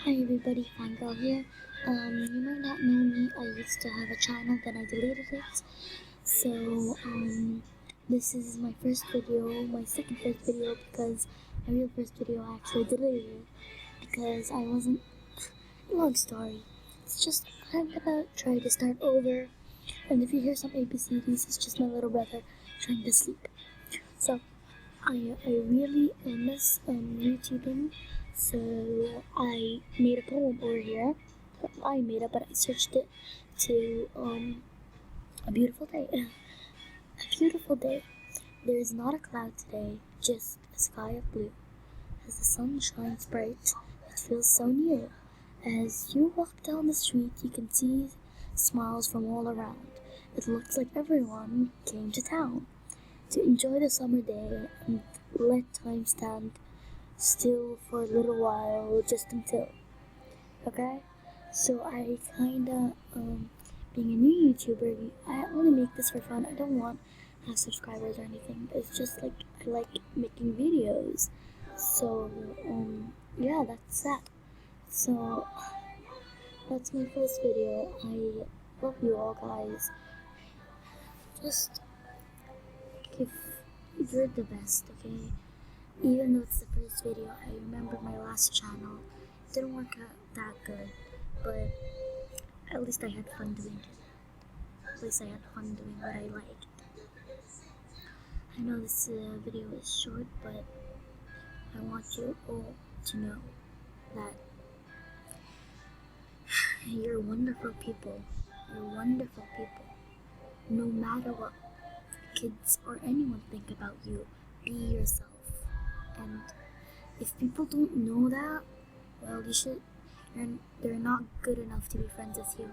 Hi everybody, Fine Girl here. You might not know me. I used to have a channel, then I deleted it. So, this is my first video, my second first video, because my real first video I actually deleted it because I wasn't. Long story. It's just I'm gonna try to start over, and if you hear some ABCDs, it's just my little brother trying to sleep. So I really miss YouTubing, so I made a poem over here. I made it, but I switched it to a beautiful day. A beautiful day. There is not a cloud today, just a sky of blue. As the sun shines bright, it feels so near. As you walk down the street, you can see smiles from all around. It looks like everyone came to town to enjoy the summer day and let time stand still for a little while, just until. Okay? So I kinda, being a new YouTuber, I only make this for fun. I don't want to have subscribers or anything. It's just like, I like making videos. So, yeah, that's that. So, that's my first video. I love you all, guys. Just, if you're the best, okay? Even though it's the first video, I remember my last channel. It didn't work out that good, but at least I had fun doing it. At least I had fun doing what I liked. I know this video is short, but I want you all to know that you're wonderful people. You're wonderful people. No matter what kids or anyone think about you, be yourself. And if people don't know that, well, they're not good enough to be friends with you.